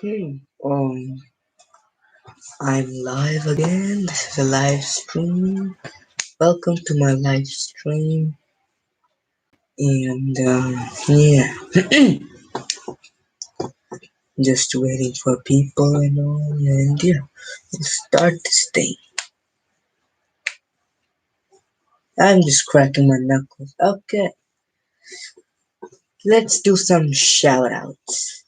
Okay, I'm live again. This is a live stream. Welcome to my live stream. And yeah, just waiting for people and all. And yeah, let's start this thing. I'm just cracking my knuckles. Okay, let's do some shout outs.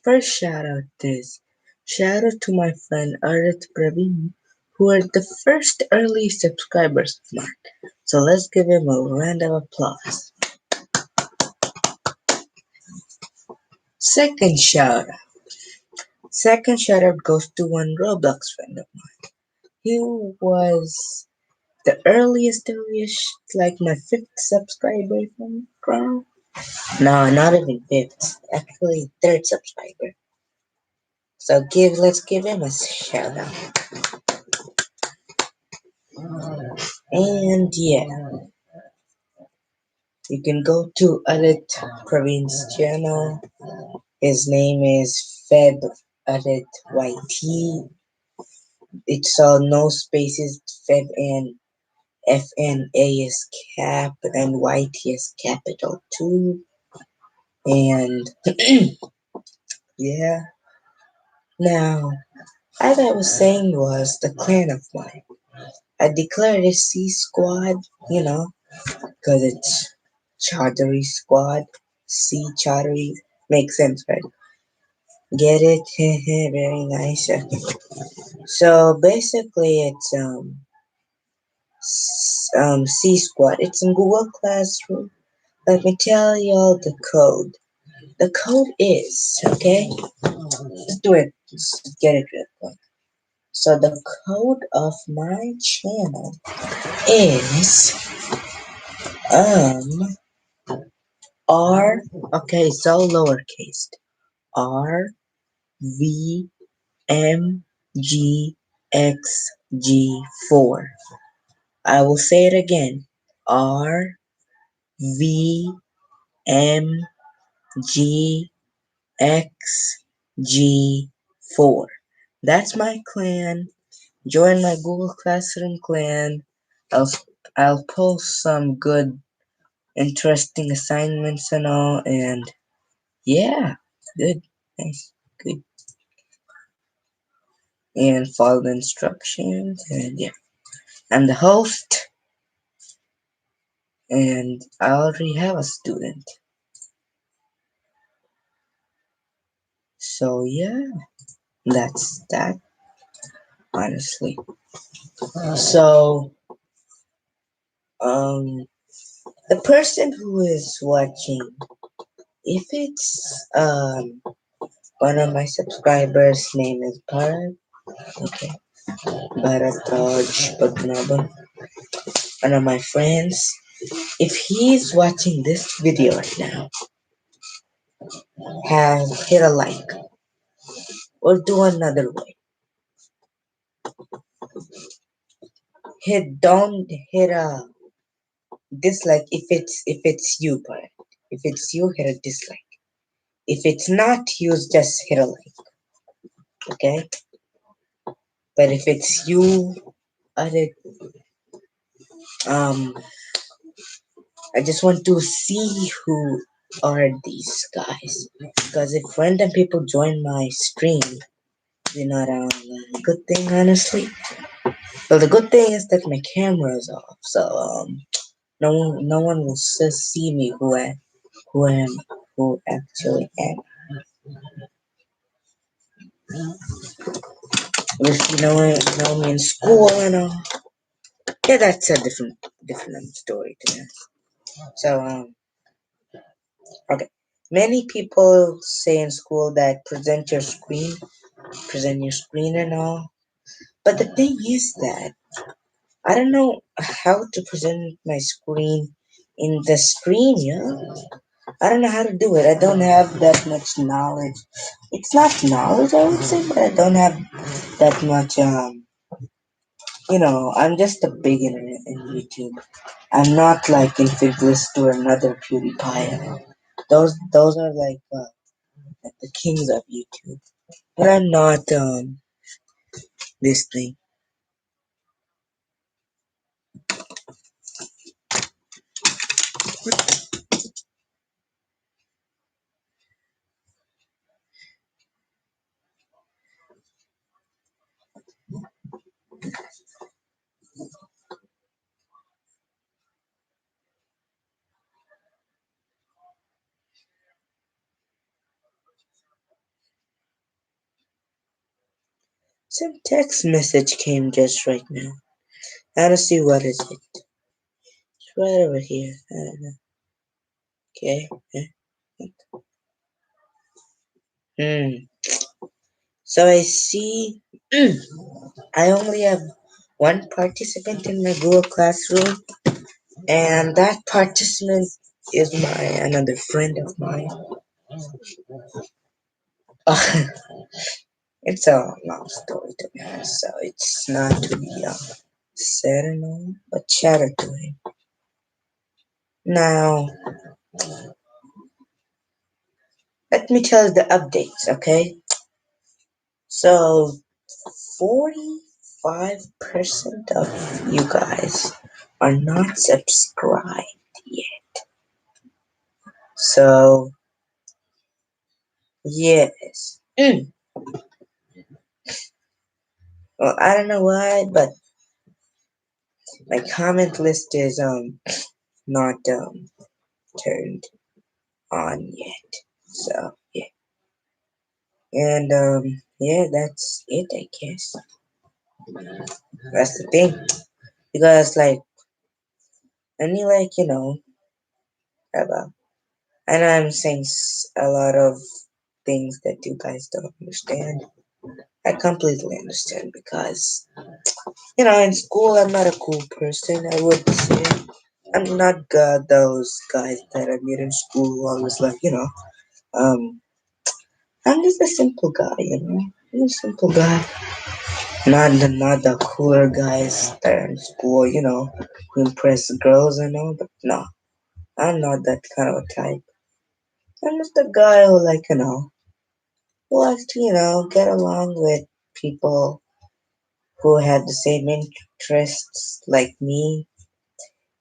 First shout out is shout out to my friend Arit Praveen, who are the first early subscribers of mine. So let's give him a round of applause. Second shout out. Second shout out goes to one Roblox friend of mine. He was the earliest, like my fifth subscriber from Crown. No, not even fifth. Actually, third subscriber. So let's give him a shout out. And yeah, you can go to Alit Praveen's channel. His name is Feb Alit YT. It's all no spaces, Feb and FNA is cap and YT is capital too. And yeah. Now, as I was saying was the clan of mine. I declared a C squad, because it's Chaudhary squad. C Chaudhary makes sense, right? Get it? Very nice. Okay. So basically, it's C squad. It's in Google Classroom. Let me tell y'all the code. The code is, okay? Let's do it. Just get it real quick. So the code of my channel is um R, okay, so lowercase, R V M G X G 4. I will say it again. R V M G X G 4. That's my clan. Join my Google Classroom clan. I'll I'll post some good, interesting assignments and all, and yeah, good, nice, good, and follow the instructions, and yeah, I'm the host, and I already have a student, so yeah, that's that, honestly. So, the person who is watching, if it's one of my subscribers' name is Bharat. Okay, Bharatraj Padmanabhan, one of my friends. If he's watching this video right now, have hit a like or do another way. Don't hit a dislike if it's you, but if it's you, hit a dislike. If it's not you, just hit a like. Okay? But if it's you, other um I just want to see who are these guys. Because if random people join my stream, you know, good thing, honestly. Well, the good thing is that my camera is off, so no one will see me who I am, who actually am. If you know me in school and all, yeah, that's a different story to me. So okay. Many people say in school that present your screen and all. But the thing is that I don't know how to present my screen in the screen, yeah. I don't know how to do it. I don't have that much knowledge. It's not knowledge, I would say, but I don't have that much. I'm just a beginner in YouTube. I'm not like Infiglist or another PewDiePie. Those are like the kings of YouTube. But I'm not this thing. Some text message came just right now. I don't see what is it. It's right over here. I don't know. Okay. Hmm. So I see. I only have one participant in my Google Classroom, and that participant is my another friend of mine. It's a long story to be honest, so it's not to be said and all, but shout out to him. Now, let me tell you the updates, okay? So, 45% of you guys are not subscribed yet. So, yes. Well, I don't know why, but my comment list is not turned on yet. So, yeah. And yeah, that's it, I guess. That's the thing. Because like I mean like, about I know I'm saying a lot of things that you guys don't understand. I completely understand because in school I'm not a cool person, I would say. I'm not those guys that I meet in school who always like, um I'm just a simple guy. I'm a simple guy. Not the cooler guys that are in school, who impress girls and all, but no. I'm not that kind of a type. I'm just a guy who who likes to, get along with people who have the same interests like me.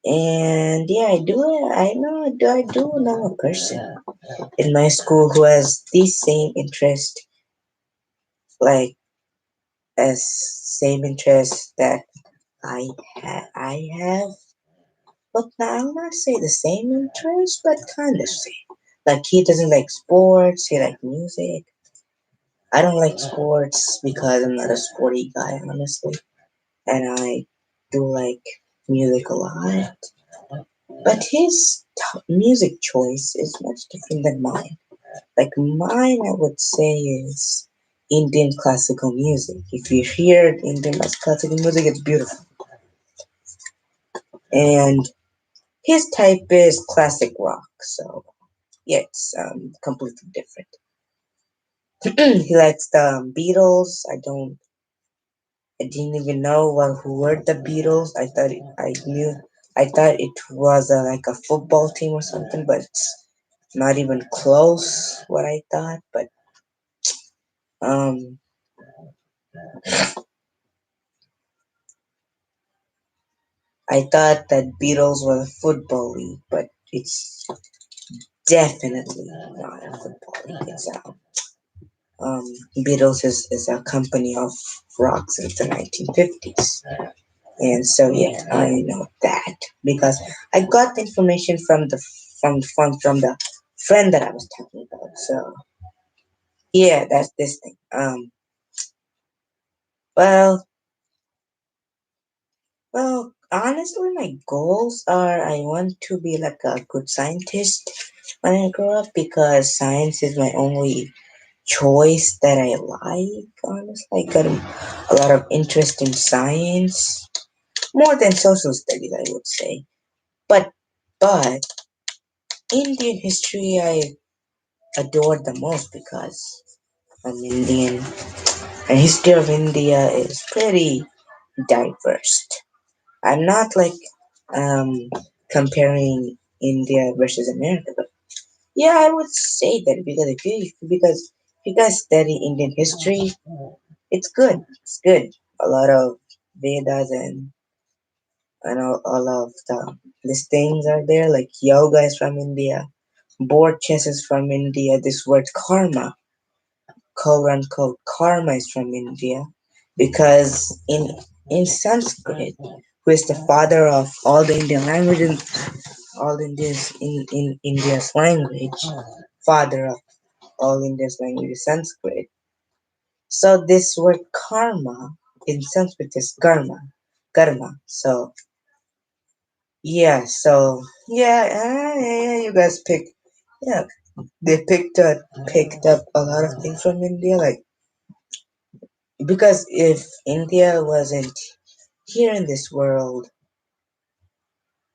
And yeah, I do know a person in my school who has the same interest, like as same interest that I have. But I'll not say the same interest, but kind of same. Like he doesn't like sports, he like music. I don't like sports because I'm not a sporty guy, honestly. And I do like music a lot. But his music choice is much different than mine. Like mine, I would say is Indian classical music. If you hear Indian classical music, it's beautiful. And his type is classic rock, so yeah, it's completely different. He likes the Beatles. I didn't even know who were the Beatles. I thought it was like a football team or something, but it's not even close what I thought. But um, I thought that Beatles was a football league, but it's definitely not a football league. It's um, Beatles is a company of rock since the 1950s. And so yeah, I know that because I got the information from the friend that I was talking about. So yeah, that's this thing. Well, honestly, my goals are I want to be like a good scientist when I grow up because science is my only choice that I like. Honestly, I got a lot of interest in science more than social studies, I would say. But but Indian history I adore the most because I'm Indian. And history of India is pretty diverse. I'm not like um, comparing India versus America, but Yeah, I would say that because if you guys study Indian history, it's good. It's good. A lot of Vedas and all of these things are there. Like yoga is from India, board chess is from India. This word karma, quote unquote, karma is from India, because in Sanskrit, who is the father of all the Indian languages, all India's in India's language, father of all India's language is Sanskrit. So this word karma in Sanskrit is karma. So yeah, you guys yeah, they picked up a lot of things from India, like because if India wasn't here in this world,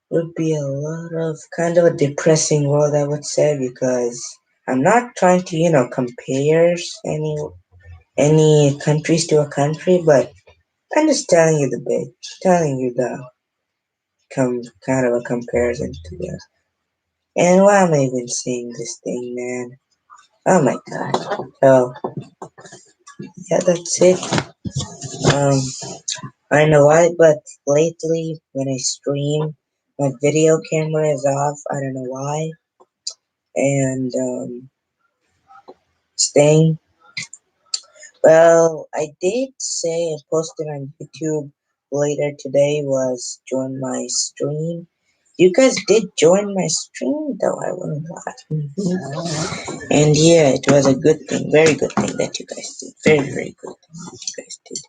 it would be a lot of kind of a depressing world, I would say, because I'm not trying to compare any countries to a country, but I'm just telling you telling you the kind of a comparison to this. And why am I even saying this thing, man? Oh my god. So yeah, that's it. Um, I know why, but lately when I stream, my video camera is off. I don't know why. And staying. Well, I did say and posted on YouTube later today was join my stream. You guys did join my stream though, I wouldn't lie. And yeah, it was a good thing, very good thing that you guys did. Very, very good thing that you guys did.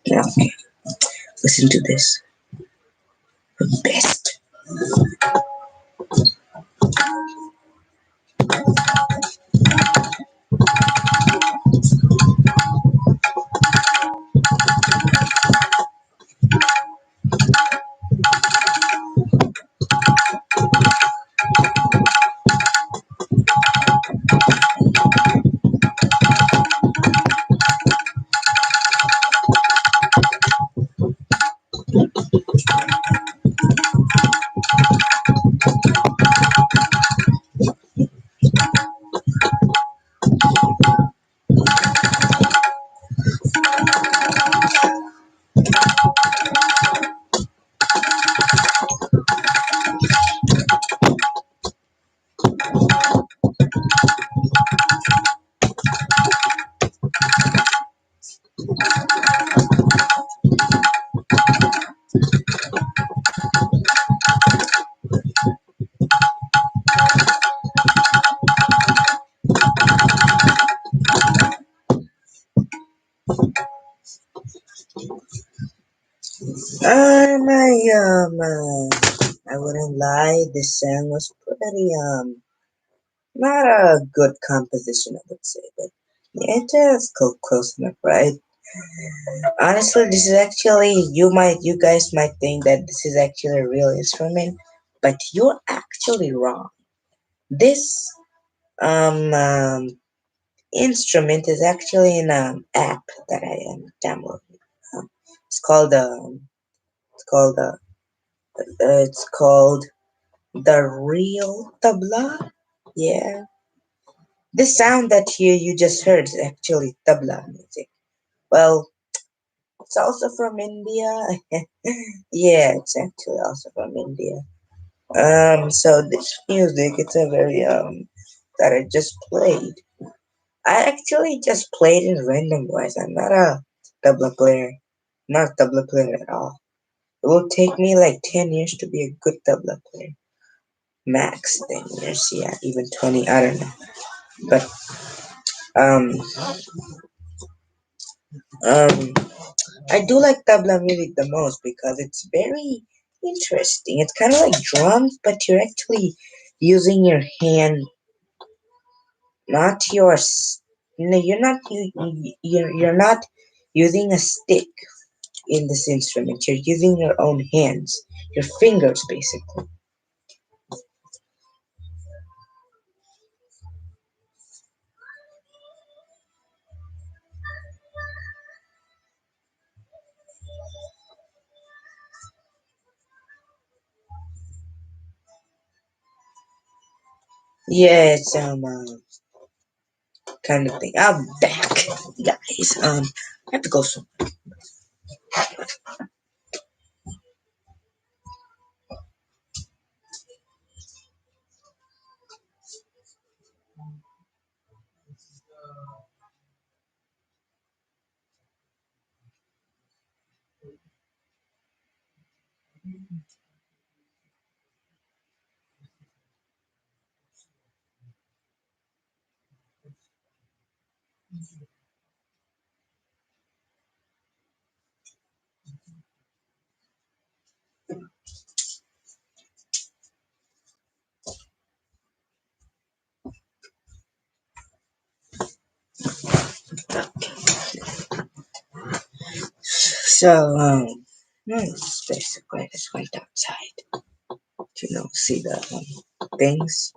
Now, okay, listen to this. The best. I wouldn't lie, this song was pretty, not a good composition, I would say, but yeah, it is close enough, right? Honestly, this is actually, you guys might think that this is actually a real instrument, but you're actually wrong. This, instrument is actually an, app that I am downloading. Um, it's called, it's called, it's called The Real Tabla. Yeah. This sound that you just heard is actually tabla music. Well, it's also from India. Yeah, it's actually also from India. So this music, it's a very that I just played. I actually just played in random voice. I'm not a tabla player, not a tabla player at all. It will take me like 10 years to be a good tabla player. Max 10 years, yeah, even 20. I don't know, but um um I do like tabla music the most because it's very interesting. It's kind of like drums, but you're actually using your hand, not yours. No, you're not using a stick in this instrument. You're using your own hands, your fingers, basically. Yeah, it's kind of thing. I'm back, guys. I have to go soon. So basically I just went outside to see the things.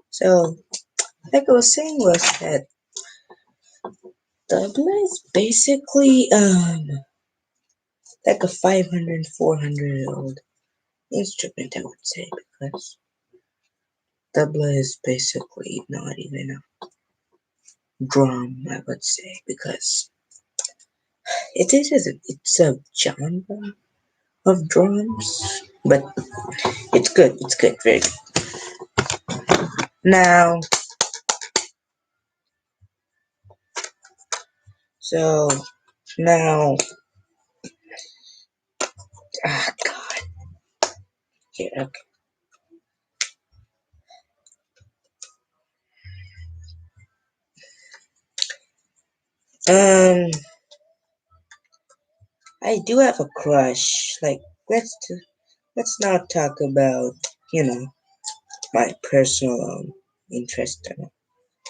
So like I was saying was that tabla is basically like a 500, 400 year old instrument, I would say, because tabla is basically not even a drum, I would say, because it's a genre of drums, but it's good. It's good, very good. Now, so now, God, here, okay. Um, I do have a crush. Like, let's not talk about my personal interest.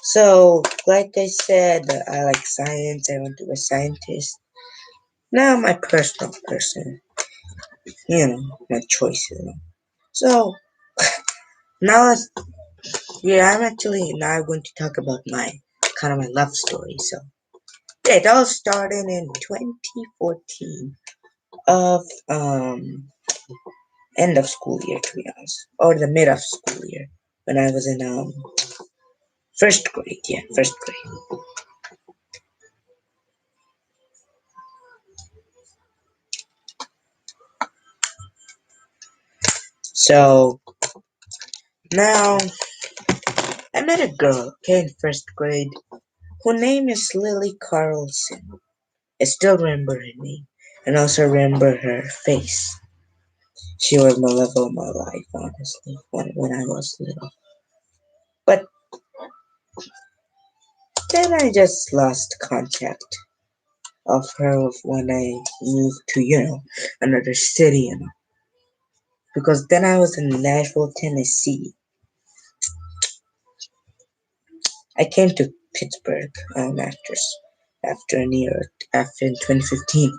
So, like I said, I like science. I want to be a scientist. Now, my personal person, my choices. So now I'm actually now going to talk about my kind of my love story. So yeah, it all started in 2014 of end of school year, to be honest, or the mid of school year when I was in first grade. Yeah, first grade. So now I met a girl, okay, in first grade, whose name is Lily Carlson. I still remember her name, and also remember her face. She was my love of my life, honestly, when I was little. But then I just lost contact of her when I moved to, another city, because then I was in Nashville, Tennessee. I came to Pittsburgh after a year after in 2015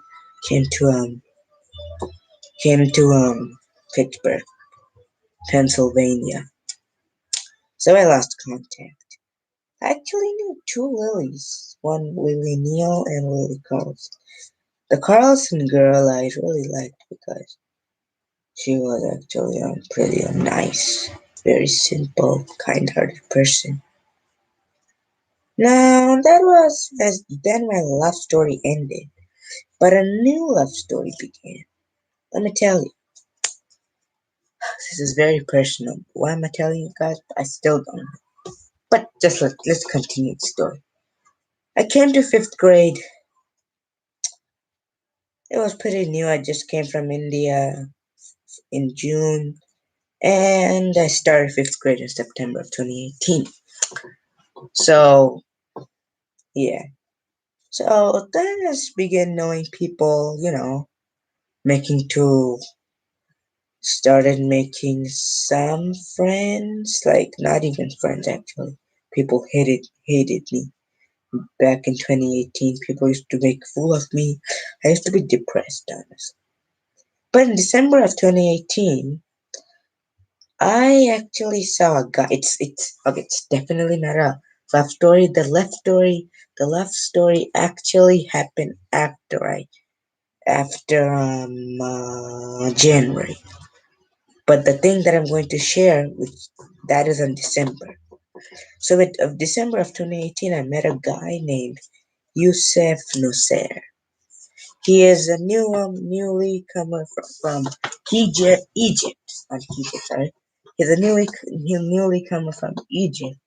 came to um came to Pittsburgh, Pennsylvania. So I lost contact. I actually knew two Lilies, one Lily Neal and Lily Carlson. The Carlson girl I really liked because she was actually pretty nice, very simple, kind-hearted person. Now that was as then my love story ended, but a new love story began. Let me tell you, this is very personal. Why am I telling you guys? I still don't know. But just let's continue the story. I came to fifth grade. It was pretty new. I just came from India in June, and I started fifth grade in September of 2018. So yeah. So then I just began knowing people, making to started making some friends, like not even friends actually. People hated me back in 2018. People used to make fool of me. I used to be depressed, honestly. But in December of 2018, I actually saw a guy. It's okay. It's definitely not a love story. The love story actually happened after January. But the thing that I'm going to share with That is in December. So of December of 2018, I met a guy named Youssef Nusser. He is a newly comer from Egypt, not Egypt, sorry. He's a newly comer from Egypt,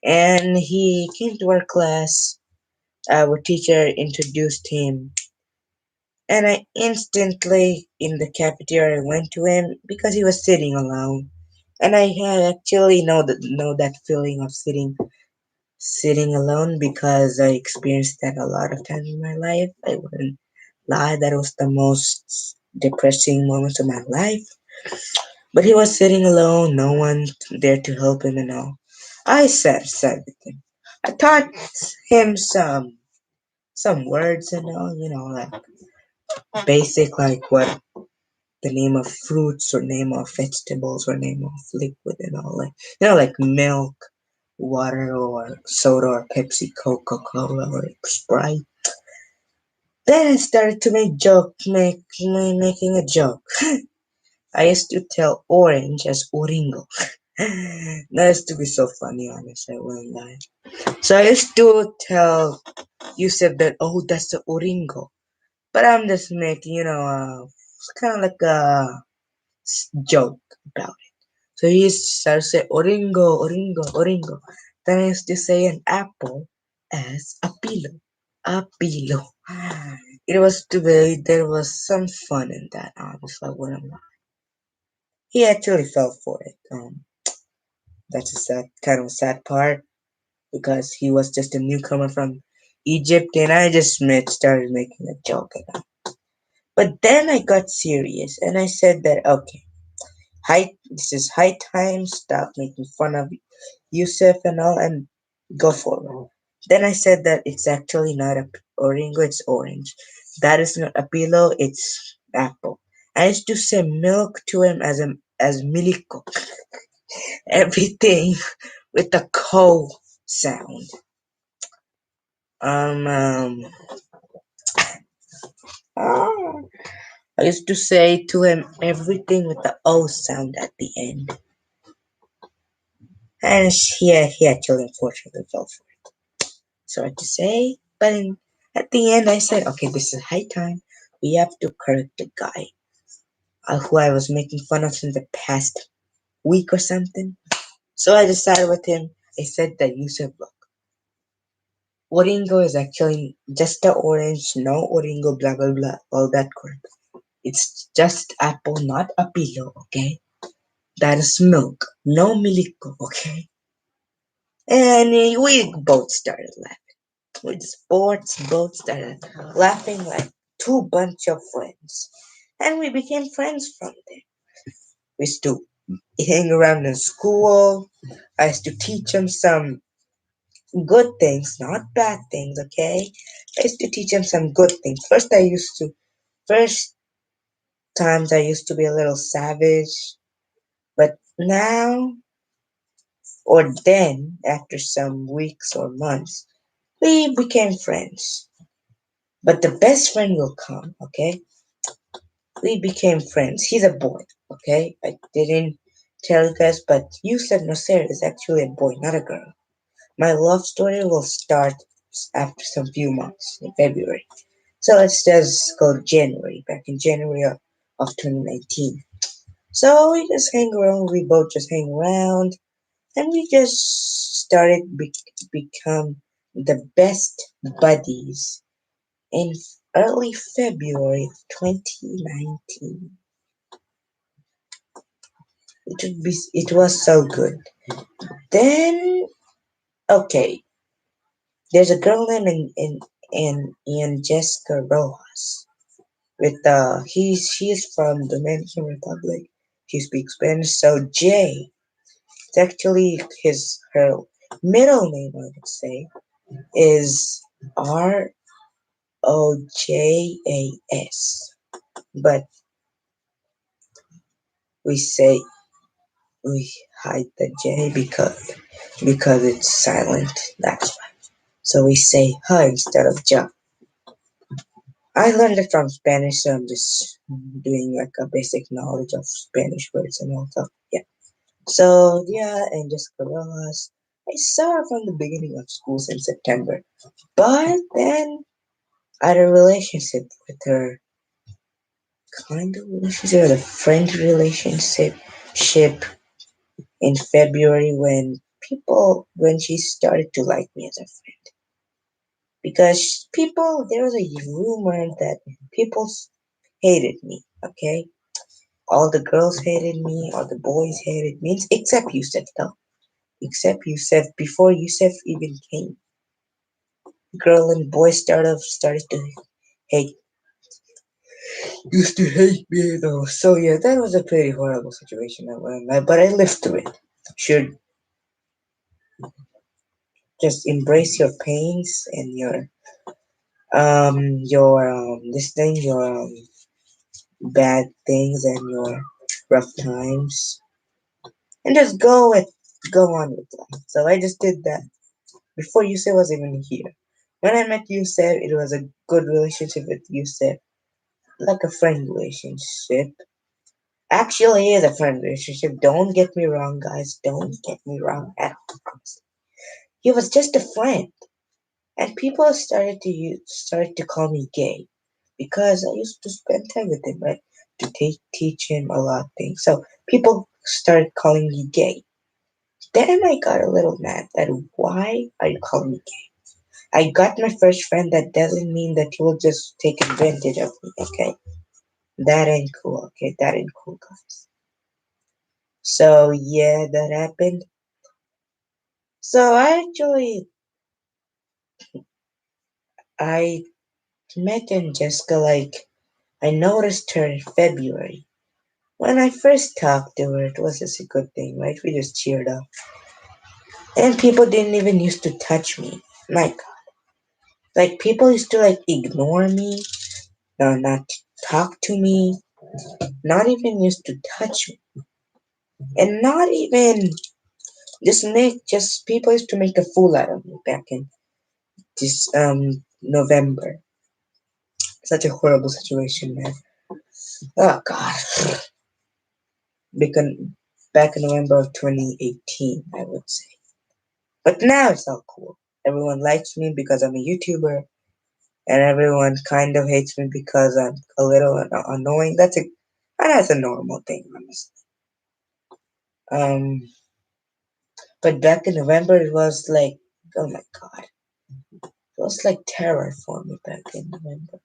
and he came to our class. Our teacher introduced him, and I instantly in the cafeteria went to him because he was sitting alone, and I had actually know that feeling of sitting alone because I experienced that a lot of times in my life. I wouldn't lie, that was the most depressing moments of my life. But he was sitting alone, no one there to help him and all. I sat with him. I taught him some words and all, like basic, like what the name of fruits or name of vegetables or name of liquid and all, like milk, water or soda or Pepsi, Coca-Cola or Sprite. Then I started to making a joke. I used to tell orange as Oringo. That used to be so funny, honestly, I wouldn't lie. So I used to tell you said that, oh, that's the Oringo. But I'm just making, it's kind of like a joke about it. So he started to say Oringo, Oringo, Oringo. Then I used to say an apple as Apilo. Apilo. It was too bad. There was some fun in that, honestly, I wouldn't lie. He actually fell for it. That's a kind of sad part because he was just a newcomer from Egypt, and I just started making a joke about it. But then I got serious, and I said that okay, this is high time. Stop making fun of Yusuf and all, and go forward. Then I said that it's actually not a oringo, it's orange. That is not a pillow, it's apple. I used to say milk to him as miliko. Everything with the co sound. Um, um, ah. I used to say to him everything with the O sound at the end. And he actually unfortunately fell for it. Sorry to say, but at the end I said, okay, this is high time. We have to correct the guy who I was making fun of in the past week or something. So I decided with him, I said that you said, look, Oringo is actually just the orange, no Oringo, blah blah blah, all that crap. It's just apple, not a pillow, okay? That is milk, no miliko, okay? And we both started laughing. We just both started laughing like two bunch of friends. And we became friends from there. We used to hang around in school. I used to teach him some good things, not bad things, okay? I used to teach him some good things. First times I used to be a little savage, but now or then, after some weeks or months, we became friends. But the best friend will come, okay? We became friends. He's a boy, okay? I didn't tell you guys, but Yusuf Nasser is actually a boy, not a girl. My love story will start after some few months in February. So let's just go to January, back in January of 2019. So we just hang around, we both just hang around, and we just started become the best buddies in early February of 2019. It was so good. Then okay, there's a girl named in Jessica Rojas. With she's from Dominican Republic. She speaks Spanish. So Jay, it's actually her middle name I would say is Rojas, but we say we hide the J because it's silent. That's why. So we say her instead of ja. I learned it from Spanish, so I'm just doing like a basic knowledge of Spanish words and all stuff. Yeah. So yeah, and Jessica Rojas, I saw her from the beginning of schools in September. But then I had a relationship with her, kind of relationship, a friend relationship ship in February when she started to like me as a friend. Because there was a rumor that people hated me, okay? All the girls hated me, all the boys hated me, except Yusef though. Except Yusef, before Yusef even came. Girl and boy started to hate used to hate me though. So yeah, that was a pretty horrible situation I went in, but I lived through it. Should just embrace your pains and your bad things and your rough times, and just go on with life. So I just did that before Yusef was even here. When I met Yusef, it was a good relationship with Yusef, like a friend relationship. Actually, it is a friend relationship. Don't get me wrong, guys. Don't get me wrong at all. He was just a friend, and people started to call me gay because I used to spend time with him, right? To teach him a lot of things. So people started calling me gay. Then I got a little mad that why are you calling me gay? I got my first friend. That doesn't mean that you will just take advantage of me. Okay, that ain't cool. Okay, that ain't cool, guys. So yeah, that happened. So I met Jessica, like I noticed her in February. When I first talked to her, it was just a good thing, right? We just cheered up. And people didn't even used to touch me. My God. Like people used to like ignore me, no, not talk to me, not even used to touch me. And not even just people used to make a fool out of me back in this November. Such a horrible situation, man. Oh God. Because back in November of 2018, I would say. But now it's all cool. Everyone likes me because I'm a YouTuber, and everyone kind of hates me because I'm a little annoying. That's a normal thing, honestly. Um, but back in November, it was like, oh my God, it was like terror for me back in November.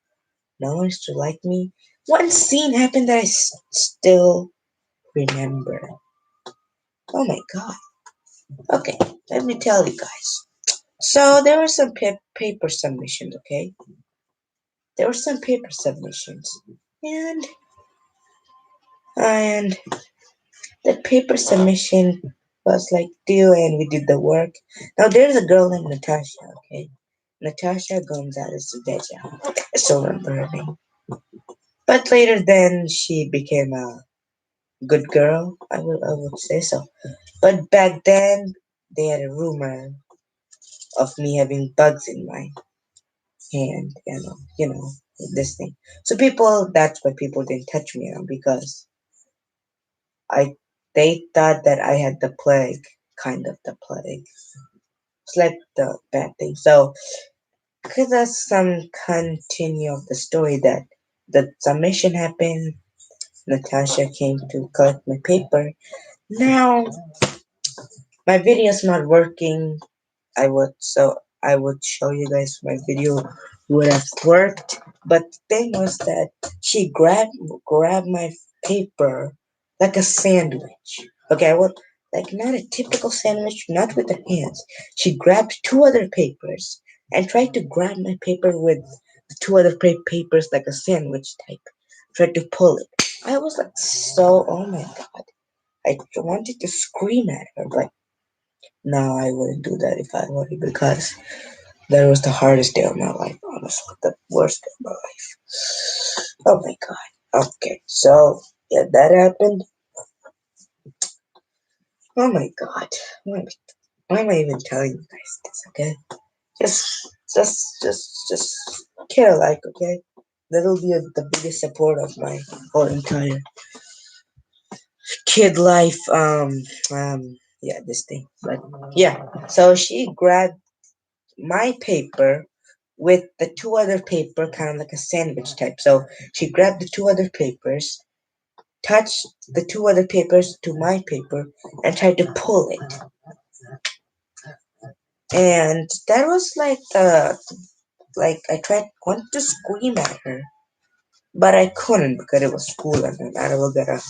No one used to like me. One scene happened that still remember. Oh my God. Okay, let me tell you guys. So there were some paper submissions, okay? There were some paper submissions, and and the paper submission was like due, and we did the work. Now there's a girl named Natasha, okay? Natasha Gonzalez Veja. I still remember her name. But later, then she became a good girl. I would say so. But back then, they had a rumor of me having bugs in my hand, this thing. So that's why people didn't touch me because I, they thought that I had the plague, kind of the plague. It's like the bad thing. So, because that's some continue of the story that the submission happened, Natasha came to collect my paper. Now, my video's not working. I would show you guys my video would have worked, but the thing was that she grabbed my paper like a sandwich. Okay, I would like not a typical sandwich, not with her hands. She grabbed two other papers and tried to grab my paper with two other papers like a sandwich type. Tried to pull it. I was like so, oh my God. I wanted to scream at her, but no, I wouldn't do that if I were you because that was the hardest day of my life, honestly. The worst day of my life. Oh my God. Okay, so yeah, that happened. Oh my God. Why, why am I even telling you guys this, okay? Just care like, okay? That'll be the biggest support of my whole entire kid life. Yeah, this thing. But yeah, so she grabbed my paper with the two other paper, kind of like a sandwich type. So she grabbed the two other papers, touched the two other papers to my paper, and tried to pull it. And that was like I tried wanted to scream at her, but I couldn't because it was school and then I will get a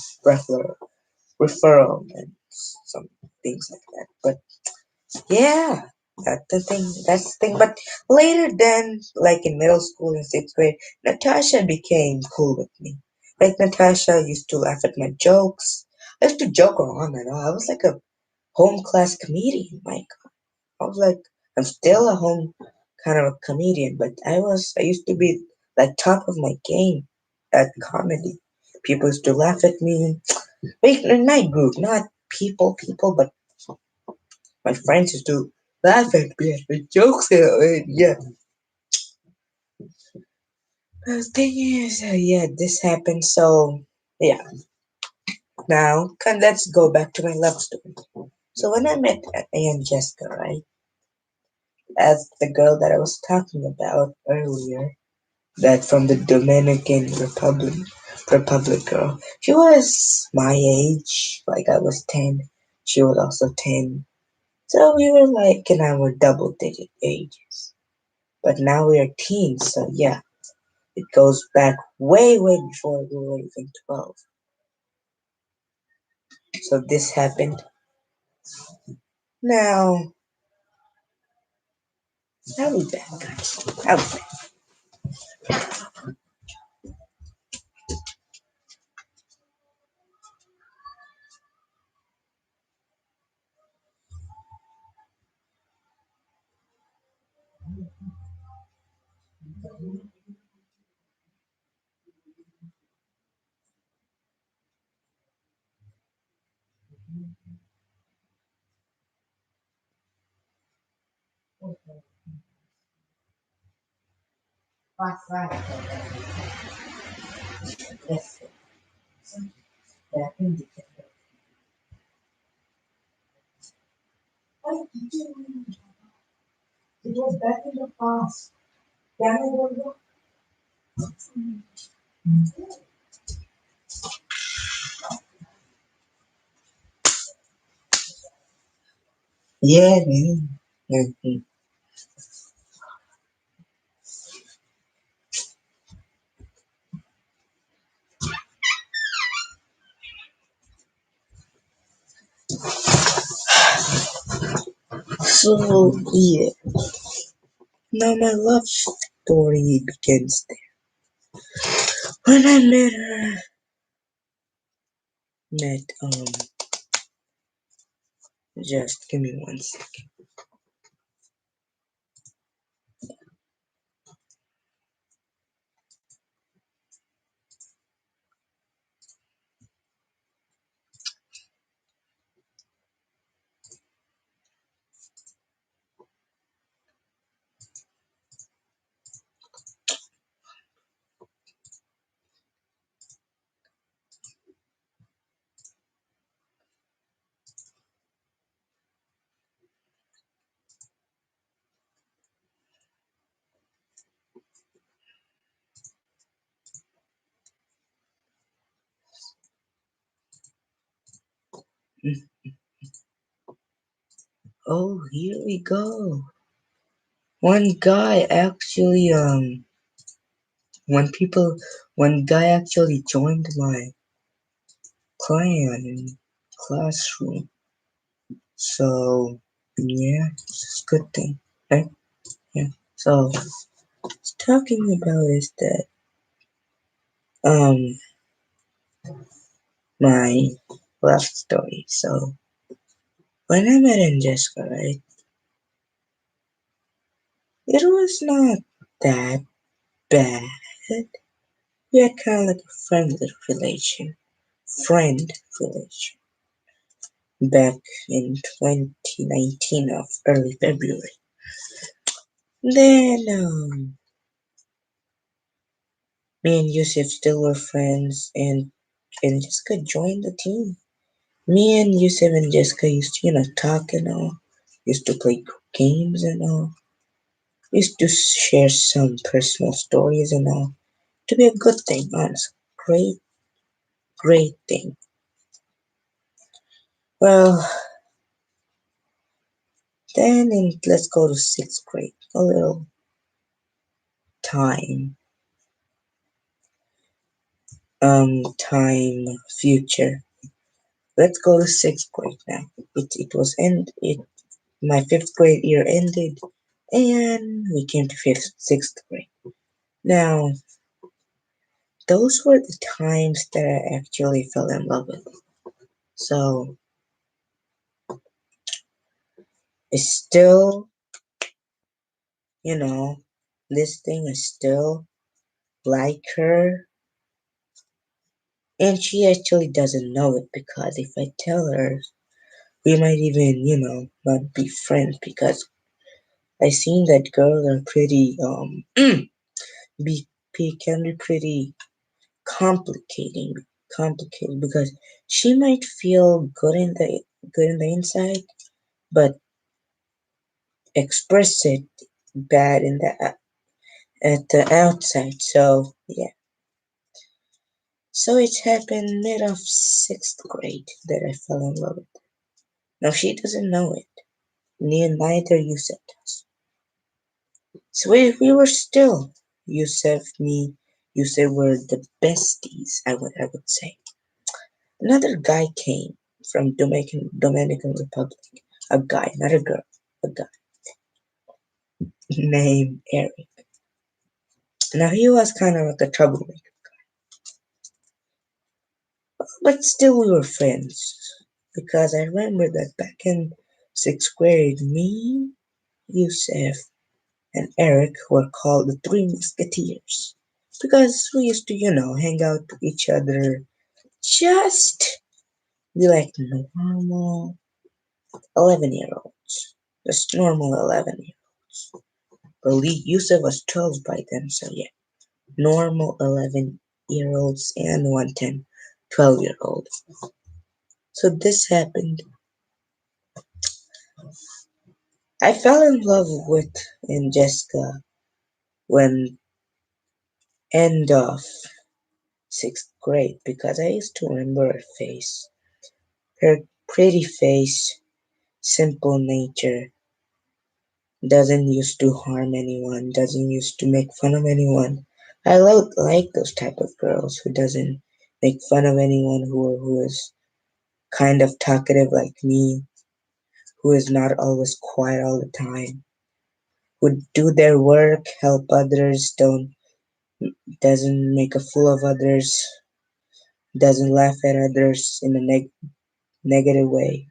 referral and some things like that. But yeah, that's the thing. But later then, like in middle school in sixth grade, Natasha became cool with me. Like Natasha used to laugh at my jokes. I used to joke around and all. I was like a home class comedian. My I was like, I'm still a home kind of a comedian, but I used to be like top of my game at comedy. People used to laugh at me. Wait, in my group, not but my friends used to laugh at me at my jokes. Yeah. The thing is, yeah, this happened. So, yeah. Now, let's go back to my love story. So when I met Aunt Jessica, right, as the girl that I was talking about earlier, that from the Dominican Republic girl. She was my age, like I was 10. She was also 10. So we were like in our double digit ages. But now we are teens, so yeah, it goes back way before we were even 12. So this happened. Now, I'll be back, guys. I'll be back. Yes, back in December. It was back in the past. Yeah, man. Mhm. So, yeah. Now my love story begins there. When I just give me one second. Oh, here we go. One guy actually, when people, one guy actually joined my clan in classroom. So, yeah, it's a good thing, right? Yeah. So, talking about is that, um, my love story. So, when I met Jessica, right, it was not that bad. We had kind of like a friend relation back in 2019 of early February. Then me and Yusuf still were friends, and Jessica joined the team. Me and Yusuf and Jessica used to, talk and all. Used to play games and all. Used to share some personal stories and all. To be a good thing, honestly. Great, great thing. Well, then let's go to sixth grade. A little time, time future. Let's go to sixth grade now. It was end. It My fifth grade year ended, and we came to sixth grade. Now, those were the times that I actually fell in love with. So, I still, you know, this thing I still like her, and she actually doesn't know it because if I tell her, we might even, not be friends because I seen that girls are pretty, be, can be pretty complicating, complicated because she might feel good in the inside, but express it bad in the at the outside. So yeah, so it happened mid of sixth grade that I fell in love with her. Now she doesn't know it. Neither Yusef does. So we were still Yusef, me, Yusef were the besties. I would say. Another guy came from Dominican Republic. A guy, not a girl, a guy named Eric. Now he was kind of like a troublemaker, but still we were friends because I remember that back in sixth grade, me, Yusef, and Eric were called the Three Musketeers because we used to, hang out with each other, just be like normal 11-year-olds, just normal 11-year. Believe Yusuf was 12 by then, so yeah, normal 11-year-olds and 110 12-year-old. So this happened. I fell in love with in Jessica when end of sixth grade because I used to remember her face, her pretty face, simple nature, doesn't used to harm anyone, doesn't used to make fun of anyone. I like those type of girls who doesn't make fun of anyone, who is kind of talkative like me, who is not always quiet all the time, who do their work, help others, don't doesn't make a fool of others, doesn't laugh at others in a negative way.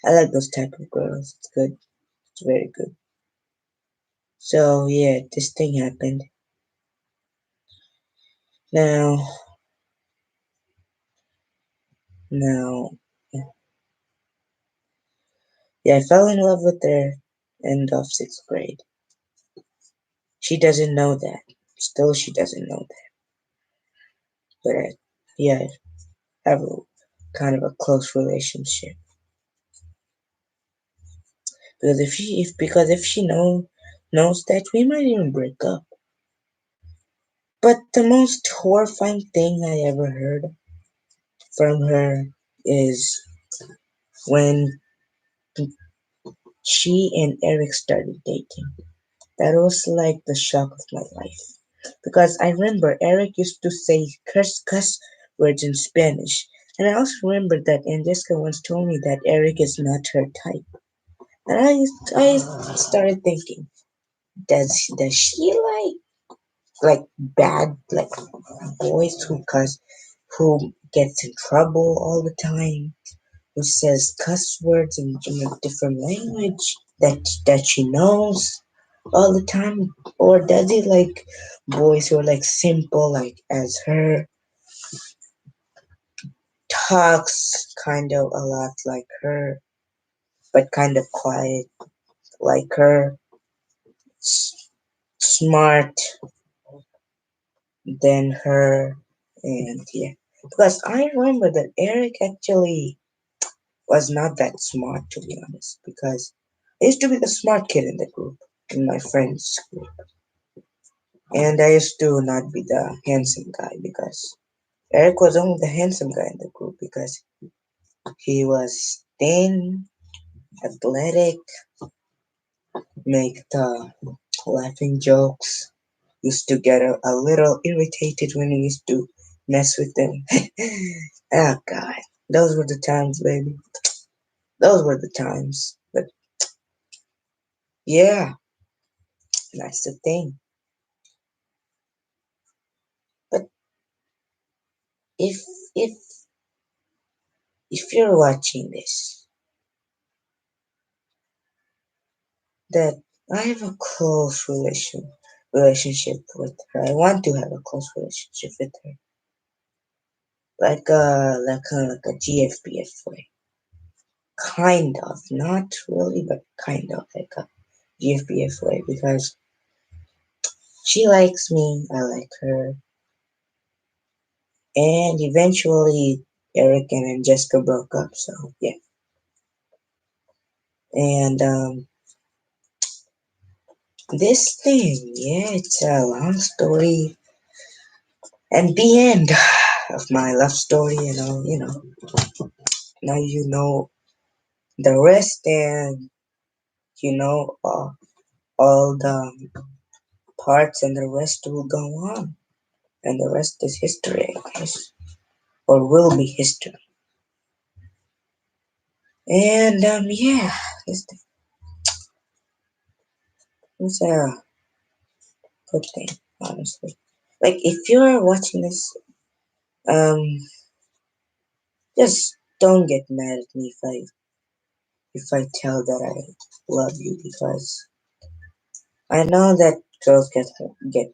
I like those type of girls. It's good. It's very good. So yeah, this thing happened. Now, now, yeah, I fell in love with her end of sixth grade. She doesn't know that. Still, she doesn't know that. But yeah, I have a kind of a close relationship because if she knows that, we might even break up. But the most horrifying thing I ever heard from her is when she and Eric started dating. That was like the shock of my life. Because I remember Eric used to say cuss words in Spanish. And I also remember that and Jessica once told me that Eric is not her type. And I started thinking, does she like bad like boys who cuss, who gets in trouble all the time, who says cuss words in a different language that she knows all the time, or does he like boys who are like simple, like as her, talks kind of a lot like her, but kind of quiet like her, smart than her, and yeah. Because I remember that Eric actually was not that smart, to be honest, because I used to be the smart kid in the group, in my friends group. And I used to not be the handsome guy because Eric was only the handsome guy in the group because he was thin, athletic, make the laughing jokes, used to get a little irritated when we used to mess with them. Oh god, those were the times, baby. Those were the times. But yeah, that's the thing. But if if if you're watching this, that I have a close relationship with her. I want to have a close relationship with her, like kind of like a GFBF way, kind of, not really, but kind of like a GFBF way because she likes me, I like her, and eventually Eric and Jessica broke up. So yeah, and this thing, yeah, it's a long story, and the end of my love story, now you know the rest, and you know all the parts, and the rest will go on, and the rest is history, I guess, or will be history. And yeah, it's, it's a good thing, honestly. Like if you're watching this, um, just don't get mad at me if I tell that I love you because I know that girls get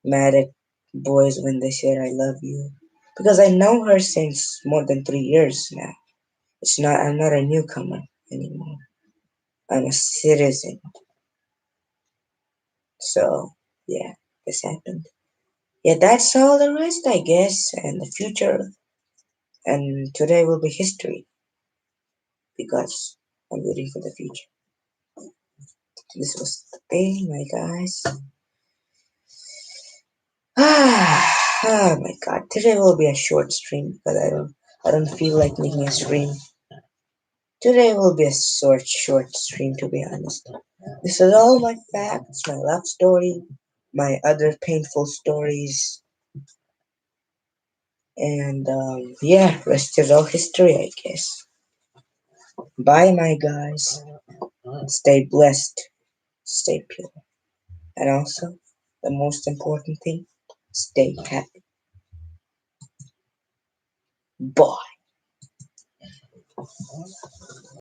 mad at boys when they say I love you because I know her since more than 3 years now. I'm not a newcomer anymore. I'm a citizen. So yeah, this happened. Yeah, that's all the rest, I guess, and the future. And today will be history because I'm waiting for the future. This was the thing, my guys. Oh my god, today will be a short stream because I don't feel like making a stream. Today will be a short stream, to be honest. This is all my facts, my love story, my other painful stories, and yeah, rest is all history, I guess. Bye, my guys. Stay blessed, stay pure, and also the most important thing, stay happy. Bye.